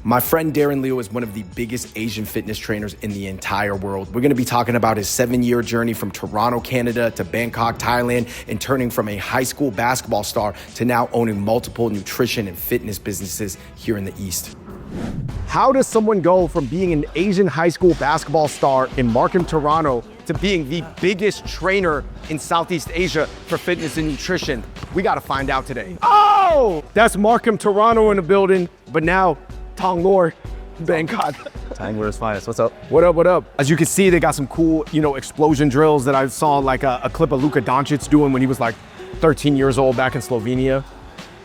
My friend Darren Liu is one of the biggest Asian fitness trainers in the entire world. We're gonna be talking about his 7-year journey from Toronto, Canada to Bangkok, Thailand, and turning from a high school basketball star to now owning multiple nutrition and fitness businesses here in the East. How does someone go from being an Asian high school basketball star in Markham, Toronto, to being the biggest trainer in Southeast Asia for fitness and nutrition? We gotta find out today. Oh, that's Markham, Toronto in the building, but now Tong Lor, Bangkok. Tang Lor's finest. What's up? What up, what up? As you can see, they got some cool, explosion drills that I saw like a clip of Luka Doncic doing when he was like 13 years old back in Slovenia.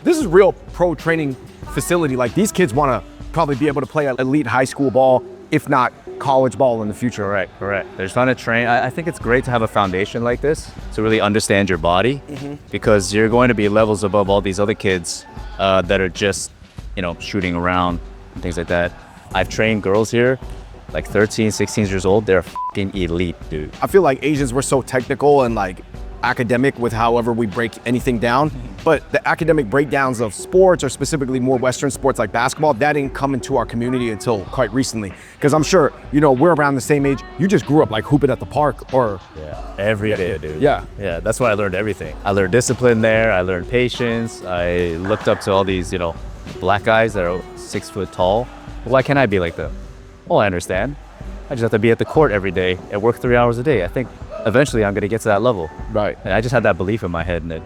This is real pro training facility. Like these kids wanna probably be able to play elite high school ball, if not college ball in the future. Correct. They're trying to train. I think it's great to have a foundation like this to really understand your body, because you're going to be levels above all these other kids that are just, shooting around and things like that. I've trained girls here, like 13, 16 years old. They're fucking elite, dude. I feel like Asians were so technical and like academic with however we break anything down, but the academic breakdowns of sports, or specifically more Western sports like basketball, that didn't come into our community until quite recently. Because I'm sure, we're around the same age. You just grew up like hooping at the park or... Yeah, every day, dude. Yeah, that's why I learned everything. I learned discipline there. I learned patience. I looked up to all these, black guys that are 6 foot tall. Why can't I be like them? Well, I understand. I just have to be at the court every day and work 3 hours a day. I think eventually I'm gonna get to that level. Right. And I just had that belief in my head, and then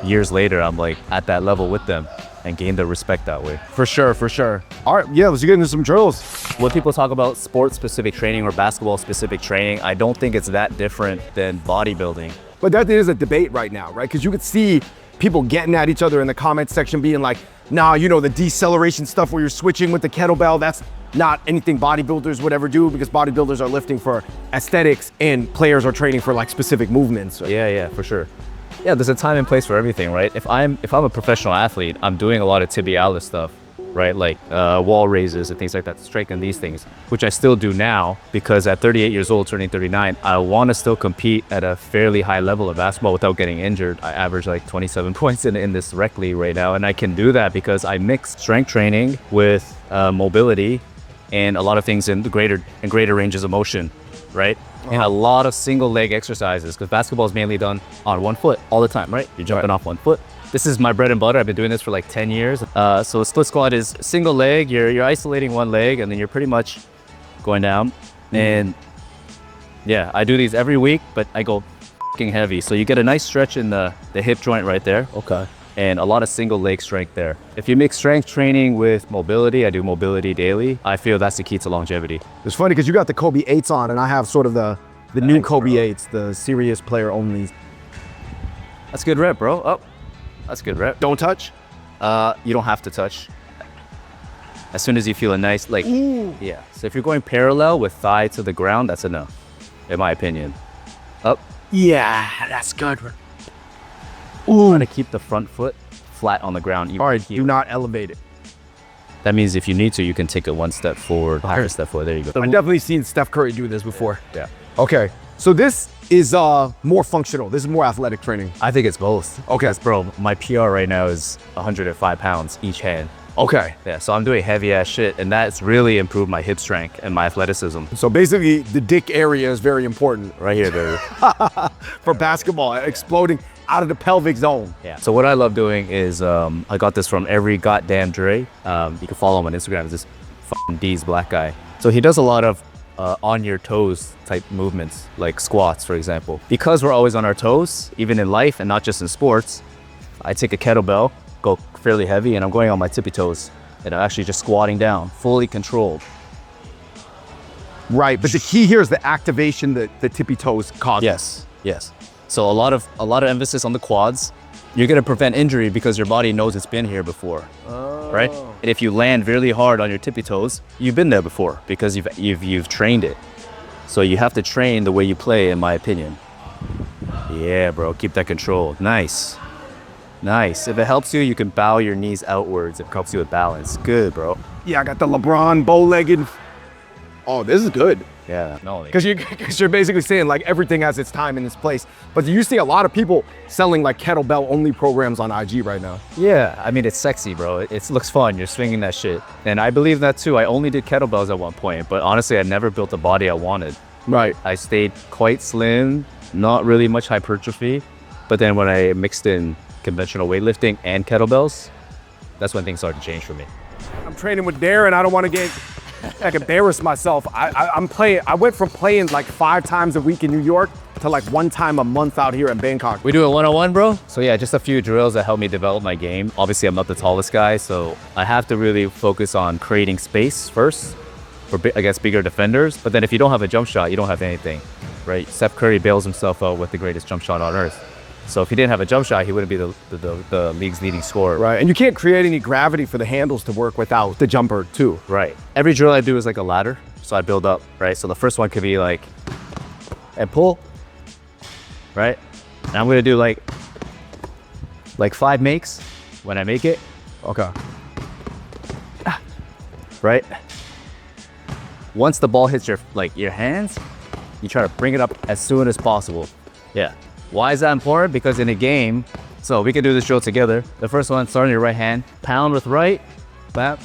years later, I'm like at that level with them and gain their respect that way. For sure. All right, yeah, let's get into some drills. When people talk about sports-specific training or basketball-specific training, I don't think it's that different than bodybuilding. But that is a debate right now, right? Because you could see people getting at each other in the comments section being like, nah, the deceleration stuff where you're switching with the kettlebell, that's not anything bodybuilders would ever do, because bodybuilders are lifting for aesthetics and players are training for like specific movements. Yeah, for sure. Yeah, there's a time and place for everything, right? If I'm a professional athlete, I'm doing a lot of tibialis stuff, right? Like wall raises and things like that, strengthen these things, which I still do now, because at 38 years old, turning 39, I want to still compete at a fairly high level of basketball without getting injured. I average like 27 points in this rec league right now, and I can do that because I mix strength training with mobility and a lot of things in greater ranges of motion, right? And a lot of single leg exercises, because basketball is mainly done on one foot all the time, right? You're jumping off one foot. This is my bread and butter. I've been doing this for like 10 years. So a split squat is single leg. You're isolating one leg, and then you're pretty much going down. And yeah, I do these every week, but I go fucking heavy. So you get a nice stretch in the hip joint right there. Okay. And a lot of single leg strength there. If you mix strength training with mobility, I do mobility daily. I feel that's the key to longevity. It's funny because you got the Kobe 8s on, and I have sort of the new Kobe 8s, the serious player only. That's good rep, bro. Oh, that's good rep. Don't touch? You don't have to touch. As soon as you feel a nice, Ooh. Yeah. So if you're going parallel with thigh to the ground, that's enough, in my opinion. Up. Yeah, that's good. Ooh. Trying to keep the front foot flat on the ground. All right, do not elevate it. That means if you need to, you can take it one step forward, half a step forward. There you go. I've definitely seen Steph Curry do this before. Yeah. Okay, so this is more functional. This is more athletic training. I think it's both. Okay. Bro, my PR right now is 105 pounds each hand. Okay. Yeah, so I'm doing heavy ass shit, and that's really improved my hip strength and my athleticism. So basically, the dick area is very important. Right here, baby. For basketball, exploding out of the pelvic zone. Yeah. So what I love doing is, I got this from Every Goddamn Dre. You can follow him on Instagram. It's this fucking D's black guy. So he does a lot of on your toes type movements, like squats, for example. Because we're always on our toes, even in life and not just in sports, I take a kettlebell, go fairly heavy, and I'm going on my tippy toes, and I'm actually just squatting down, fully controlled. Right, but the key here is the activation that the tippy toes cause. Yes. So a lot of emphasis on the quads. You're gonna prevent injury because your body knows it's been here before, right? And if you land really hard on your tippy toes, you've been there before because you've trained it. So you have to train the way you play, in my opinion. Yeah, bro, keep that control. Nice. If it helps you, you can bow your knees outwards. It helps you with balance. Good, bro. Yeah, I got the LeBron bow-legged Oh, this is good. Yeah, no. Because you're basically saying like everything has its time and its place. But you see a lot of people selling like kettlebell only programs on IG right now. Yeah, I mean, it's sexy, bro. It looks fun. You're swinging that shit. And I believe that too. I only did kettlebells at one point, but honestly, I never built the body I wanted. Right. I stayed quite slim, not really much hypertrophy. But then when I mixed in conventional weightlifting and kettlebells, that's when things started to change for me. I'm training with Darren. I don't want to get like embarrass myself. I went from playing like 5 times a week in New York to like 1 time a month out here in Bangkok. We do it one-on-one, bro? So yeah, just a few drills that help me develop my game. Obviously, I'm not the tallest guy, so I have to really focus on creating space first against bigger defenders. But then if you don't have a jump shot, you don't have anything, right? Steph Curry bails himself out with the greatest jump shot on earth. So if he didn't have a jump shot, he wouldn't be the league's leading scorer. Right, and you can't create any gravity for the handles to work without the jumper too. Right. Every drill I do is like a ladder, so I build up, right? So the first one could be like, and pull, right? And I'm gonna do like 5 makes when I make it. Okay. Right? Once the ball hits your hands, you try to bring it up as soon as possible. Yeah. Why is that important? Because in a game, so we can do this drill together. The first one, start on your right hand, pound with right, bap,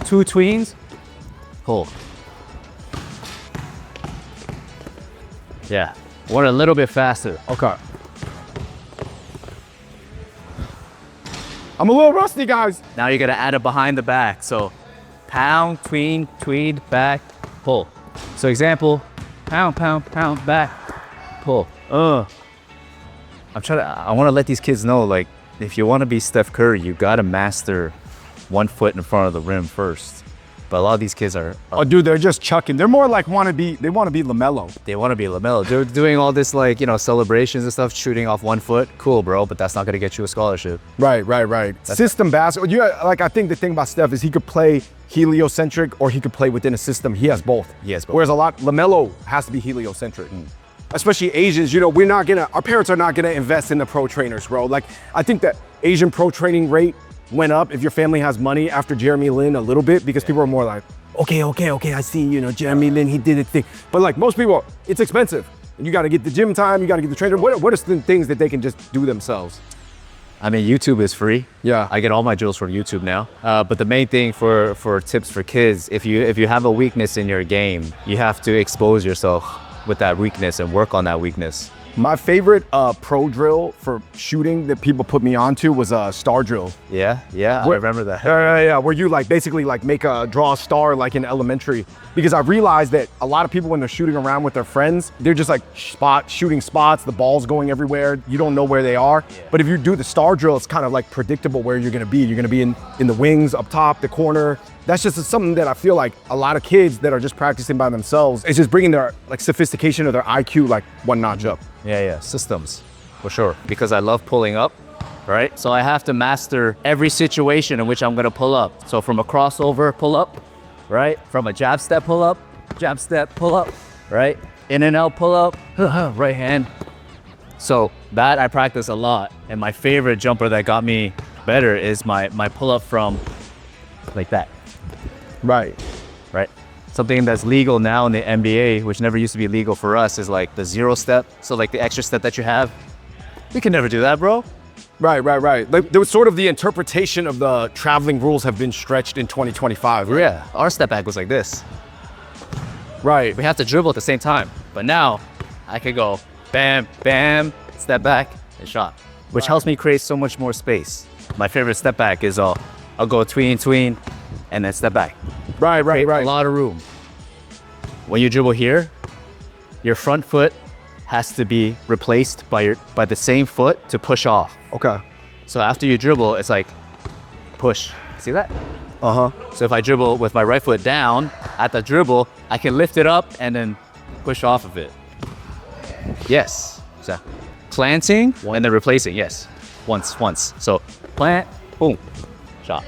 2 tweens, pull. Yeah, one a little bit faster. Okay. I'm a little rusty, guys. Now you're gonna add it behind the back. So pound, tween, tweed, back, pull. So example, pound, pound, pound, back, pull. I want to let these kids know, like, if you want to be Steph Curry, you got to master 1 foot in front of the rim first. But a lot of these kids are... Oh, dude, they're just chucking. They're more like they want to be LaMelo. They want to be LaMelo. They're doing all this, like, celebrations and stuff, shooting off 1 foot. Cool, bro, but that's not going to get you a scholarship. Right. System basketball. I think the thing about Steph is he could play heliocentric or he could play within a system. He has both. Whereas LaMelo has to be heliocentric. Especially Asians, our parents are not gonna invest in the pro trainers, bro. Like, I think that Asian pro training rate went up if your family has money after Jeremy Lin a little bit, because people are more like, okay, I see, Jeremy Lin, he did a thing. But like most people, it's expensive. And you gotta get the gym time, you gotta get the trainer. What are some things that they can just do themselves? I mean, YouTube is free. Yeah. I get all my drills from YouTube now. But the main thing for tips for kids, if you have a weakness in your game, you have to expose yourself with that weakness and work on that weakness. My favorite pro drill for shooting that people put me onto was a star drill. Yeah, I remember that. Yeah, where you basically draw a star like in elementary. Because I realized that a lot of people when they're shooting around with their friends, they're just like shooting spots, the ball's going everywhere, you don't know where they are. Yeah. But if you do the star drill, it's kind of like predictable where you're gonna be. You're gonna be in the wings, up top, the corner. That's just something that I feel like a lot of kids that are just practicing by themselves, it's just bringing their sophistication of their IQ 1 notch up. Yeah, systems, for sure. Because I love pulling up, right? So I have to master every situation in which I'm gonna pull up. So from a crossover, pull up, right? From a jab step, pull up, right? In and out, pull up, right hand. So that I practice a lot. And my favorite jumper that got me better is my pull up from like that. Right. Something that's legal now in the NBA, which never used to be legal for us, is like the 0 step. So like the extra step that you have. We can never do that, bro. Right. Like, there was sort of the interpretation of the traveling rules have been stretched in 2025. Right? Yeah, our step back was like this. Right. We have to dribble at the same time. But now I could go bam, bam, step back, and shot, which helps me create so much more space. My favorite step back is I'll go tween, and then step back. Right. A lot of room. When you dribble here, your front foot has to be replaced by the same foot to push off. Okay. So after you dribble, it's like push. See that? So if I dribble with my right foot down at the dribble, I can lift it up and then push off of it. Yes. So planting and then replacing. Yes. Once. So plant, boom, shot.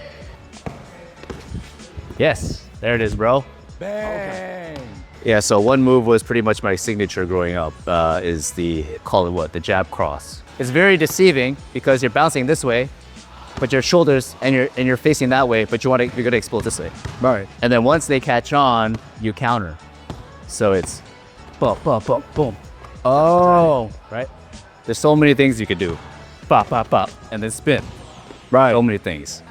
Yes, there it is, bro. Bang. Okay. Yeah, so one move was pretty much my signature growing up, is the jab cross. It's very deceiving because you're bouncing this way, but your shoulders and you're facing that way, but you're gonna explode this way. Right. And then once they catch on, you counter. So it's boom, boom, boom, boom. Oh. Right? There's so many things you could do. Pop, pop, pop, and then spin. Right. So many things.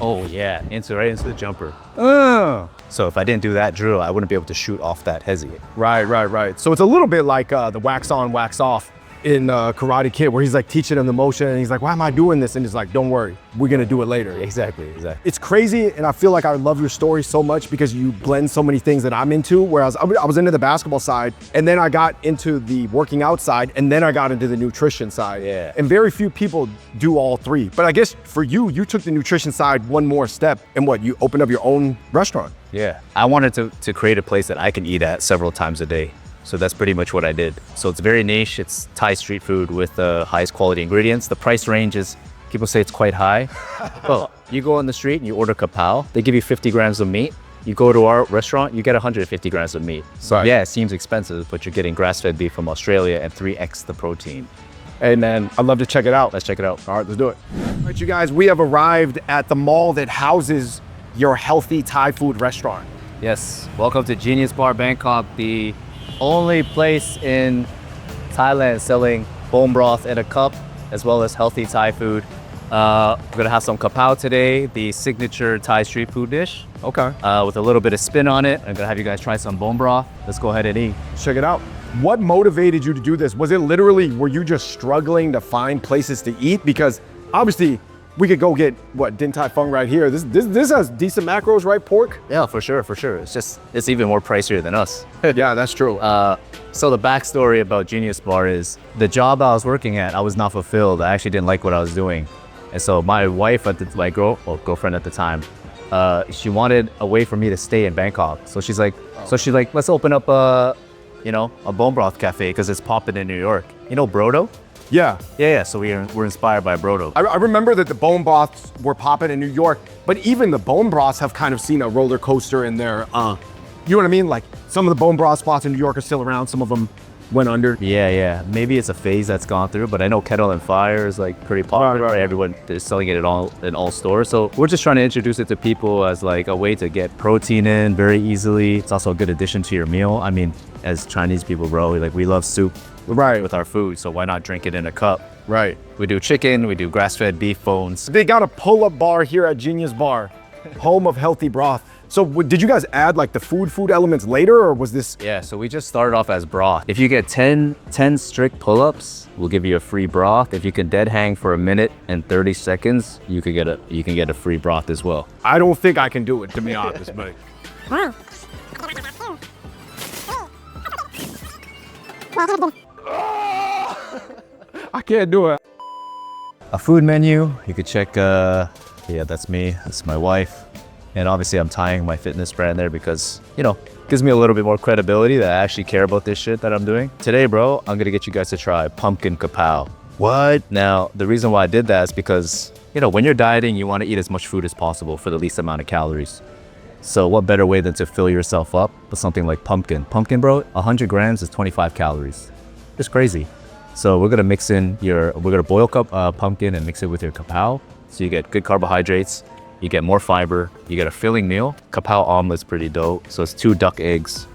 Oh yeah, right into the jumper. So if I didn't do that drill, I wouldn't be able to shoot off that hezi. Right. So it's a little bit like the wax on, wax off in Karate Kid, where he's like teaching him the motion and he's like, why am I doing this? And he's like, don't worry, we're gonna do it later. Exactly. It's crazy, and I feel like I love your story so much because you blend so many things that I'm into, whereas I was into the basketball side, and then I got into the working out side, and then I got into the nutrition side. Yeah. And very few people do all three. But I guess for you, you took the nutrition side one more step, and you opened up your own restaurant. Yeah. I wanted to create a place that I can eat at several times a day. So that's pretty much what I did. So it's very niche. It's Thai street food with the highest quality ingredients. The price range is, people say it's quite high. Well, you go on the street and you order kapow. They give you 50 grams of meat. You go to our restaurant, you get 150 grams of meat. So yeah, it seems expensive, but you're getting grass-fed beef from Australia and 3x the protein. Hey man, I'd love to check it out. Let's check it out. All right, let's do it. All right, you guys, we have arrived at the mall that houses your healthy Thai food restaurant. Yes, welcome to Genius Bar Bangkok, the only place in Thailand selling bone broth in a cup, as well as healthy Thai food. We're gonna have some kapow today, the signature Thai street food dish. Okay. With a little bit of spin on it. I'm gonna have you guys try some bone broth. Let's go ahead and eat. Check it out. What motivated you to do this? Was it literally, were you just struggling to find places to eat? Because obviously, we could go get Din Tai Fung right here. This has decent macros, right? Pork? Yeah, for sure. It's even more pricier than us. Yeah, that's true. So the backstory about Genius Bar is the job I was working at, I was not fulfilled. I actually didn't like what I was doing. And so my wife, girlfriend at the time, she wanted a way for me to stay in Bangkok. So she's like, let's open up a bone broth cafe because it's popping in New York. You know Brodo? Yeah. So we're inspired by Brodo. I remember that the bone broths were popping in New York, but even the bone broths have kind of seen a roller coaster in their, you know what I mean? Like some of the bone broth spots in New York are still around. Some of them went under. Yeah. Maybe it's a phase that's gone through, but I know Kettle and Fire is like pretty popular. Right. Everyone is selling it in all stores. So we're just trying to introduce it to people as like a way to get protein in very easily. It's also a good addition to your meal. I mean, as Chinese people, bro, we love soup. Right. With our food, so why not drink it in a cup? Right. We do chicken, we do grass-fed beef bones. They got a pull-up bar here at Genius Bar, home of healthy broth. So did you guys add like the food elements later, or was this? Yeah, so we just started off as broth. If you get 10 strict pull-ups, we'll give you a free broth. If you can dead hang for 1 minute and 30 seconds, you can get a free broth as well. I don't think I can do it, to be honest, but. I can't do it. A food menu, you could check, yeah, that's me, that's my wife. And obviously I'm tying my fitness brand there because, gives me a little bit more credibility that I actually care about this shit that I'm doing. Today, bro, I'm gonna get you guys to try pumpkin kapow. What? Now, the reason why I did that is because, when you're dieting, you wanna eat as much food as possible for the least amount of calories. So what better way than to fill yourself up with something like pumpkin? Pumpkin, bro, 100 grams is 25 calories. It's crazy. So we're gonna boil pumpkin and mix it with your kapow. So you get good carbohydrates, you get more fiber, you get a filling meal. Kapow omelet's pretty dope. So it's 2 duck eggs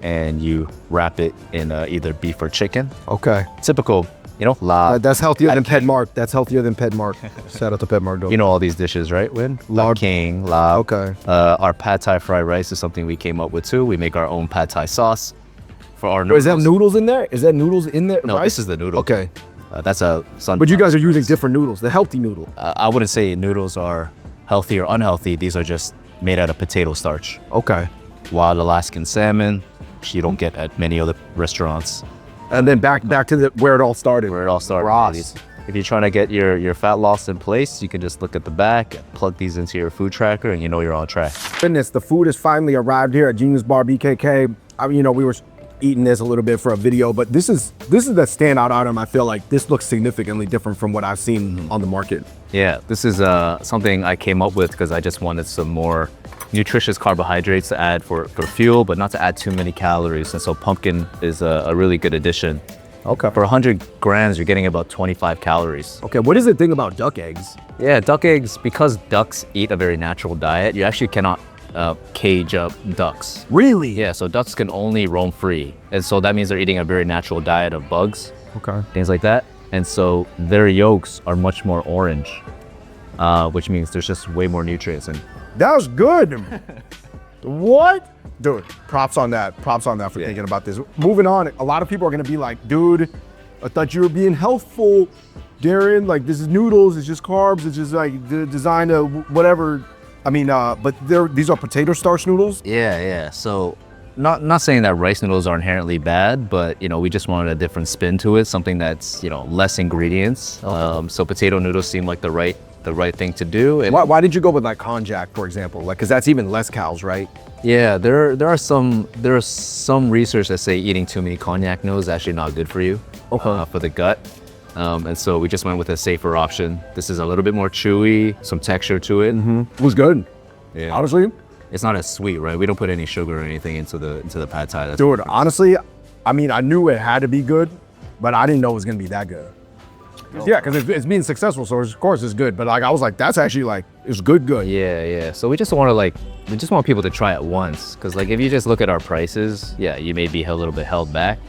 and you wrap it in either beef or chicken. Okay. Typical, that's healthier than Pet Mark. That's healthier than Pet Mark. Shout out to Pet Mark, though. You know all these dishes, right, Win? La King, La. Okay. Our pad Thai fried rice is something we came up with too. We make our own pad Thai sauce for our noodles. Is that noodles in there? Is that noodles in there? No, rice? this is the noodle. Okay. That's a sun. But you guys are using different noodles, the healthy noodle. I wouldn't say noodles are healthy or unhealthy. These are just made out of potato starch. Okay. Wild Alaskan salmon, which you don't get at many other restaurants. And then back to where it all started. Broth. If you're trying to get your fat loss in place, you can just look at the back, plug these into your food tracker, and you're on track. Goodness, the food has finally arrived here at Genius Bar BKK. We were eating this a little bit for a video, but this is the standout item. I feel like this looks significantly different from what I've seen on the market. Yeah, this is something I came up with because I just wanted some more nutritious carbohydrates to add for fuel, but not to add too many calories. And so pumpkin is a really good addition. Okay. For 100 grams, you're getting about 25 calories. Okay, what is the thing about duck eggs? Yeah, duck eggs, because ducks eat a very natural diet, you actually cannot cage up ducks. Really? Yeah, so ducks can only roam free. And so that means they're eating a very natural diet of bugs, Okay. things like that. And so their yolks are much more orange, which means there's just way more nutrients in. That was good. What? Dude, props on that. Props on that for thinking about this. Moving on, a lot of people are gonna be like, dude, I thought you were being healthful, Darren. Like, this is noodles, it's just carbs, it's just like the design of whatever. I mean, but these are potato starch noodles. Yeah. So not saying that rice noodles are inherently bad, but we just wanted a different spin to it, something that's less ingredients. So potato noodles seem like the right thing to do. And Why did you go with like konjac, for example? Like, cause that's even less calories, right? yeah, there are some research that say eating too many cognac noodles is actually not good for you, for the gut. And so we just went with a safer option. This is a little bit more chewy, some texture to it. It was good. Yeah. Honestly, It's not as sweet, right? We don't put any sugar or anything into the pad thai. That's dude, honestly, I mean, I knew it had to be good, but I didn't know it was gonna be that good. Yeah, because it's being successful, so of course it's good. But like, I was like, that's actually like, it's good. Yeah. So we just want people to try it once, because like if you just look at our prices, yeah, you may be a little bit held back.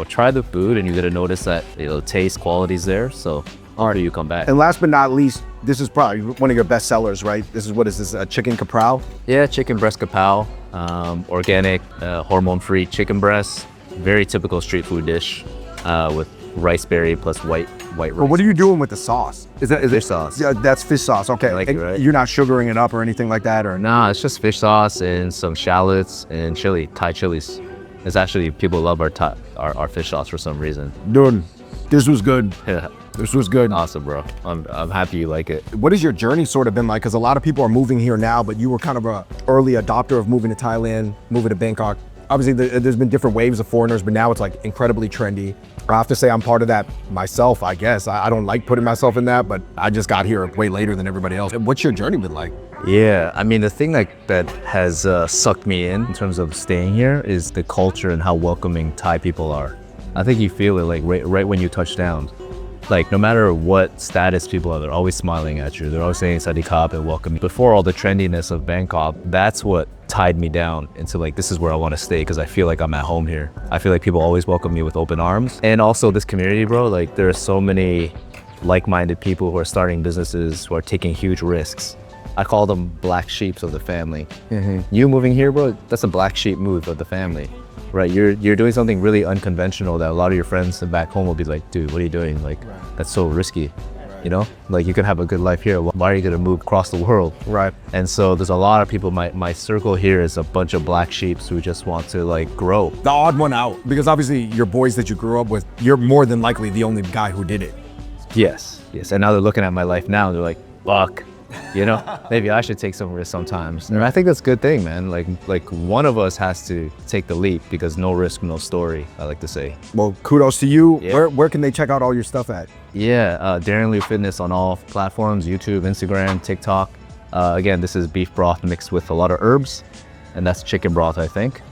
Try the food, and you're gonna notice that taste, quality's there. So after you come back. And last but not least, this is probably one of your best sellers, right? This is, what is this, chicken kaprao? Yeah, chicken breast kapow, organic, hormone-free chicken breast. Very typical street food dish with rice berry plus white rice. But what are you doing with the sauce? Is Fish sauce. Yeah, that's fish sauce. Okay, like it, right? You're not sugaring it up or anything like that, or? Nah, it's just fish sauce and some shallots and Thai chilies. It's actually, people love our fish sauce for some reason. Dude, this was good. Yeah. This was good. Awesome, bro. I'm happy you like it. What has your journey sort of been like? Because a lot of people are moving here now, but you were kind of a early adopter of moving to Thailand, moving to Bangkok. Obviously, there's been different waves of foreigners, but now it's like incredibly trendy. I have to say I'm part of that myself, I guess. I don't like putting myself in that, but I just got here way later than everybody else. What's your journey been like? Yeah, I mean, the thing that has sucked me in terms of staying here is the culture and how welcoming Thai people are. I think you feel it like right when you touch down. Like, no matter what status people are, they're always smiling at you. They're always saying Sadikap and welcoming. Before all the trendiness of Bangkok, that's what tied me down into like, this is where I want to stay, because I feel like I'm at home here. I feel like people always welcome me with open arms. And also this community, bro, like there are so many like-minded people who are starting businesses, who are taking huge risks. I call them black sheeps of the family. You moving here, bro, that's a black sheep move of the family. Right, you're doing something really unconventional that a lot of your friends back home will be like, dude, what are you doing? Like, that's so risky, Like, you could have a good life here. Why are you gonna move across the world? Right. And so there's a lot of people, my circle here is a bunch of black sheeps who just want to like grow. The odd one out, because obviously your boys that you grew up with, you're more than likely the only guy who did it. Yes. And now they're looking at my life now, and they're like, fuck. Maybe I should take some risks sometimes. And I think that's a good thing, man. Like one of us has to take the leap, because no risk, no story, I like to say. Well, kudos to you. Yeah. Where can they check out all your stuff at? Yeah, Darren Liu Fitness on all platforms, YouTube, Instagram, TikTok. Again, this is beef broth mixed with a lot of herbs, and that's chicken broth, I think.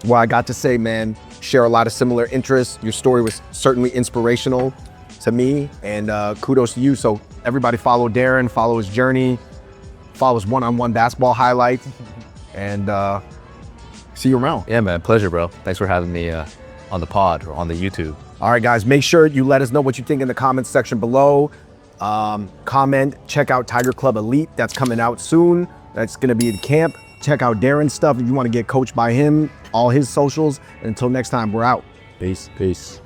Well, I got to say, man, share a lot of similar interests. Your story was certainly inspirational to me, and kudos to you. So everybody follow Darren, follow his journey, follow his one-on-one basketball highlights, and see you around. Yeah, man, pleasure, bro. Thanks for having me on the pod or on the YouTube. All right, guys, make sure you let us know what you think in the comments section below. Comment, check out Tiger Club Elite. That's coming out soon. That's gonna be at camp. Check out Darren's stuff if you wanna get coached by him, all his socials. Until next time, we're out. Peace.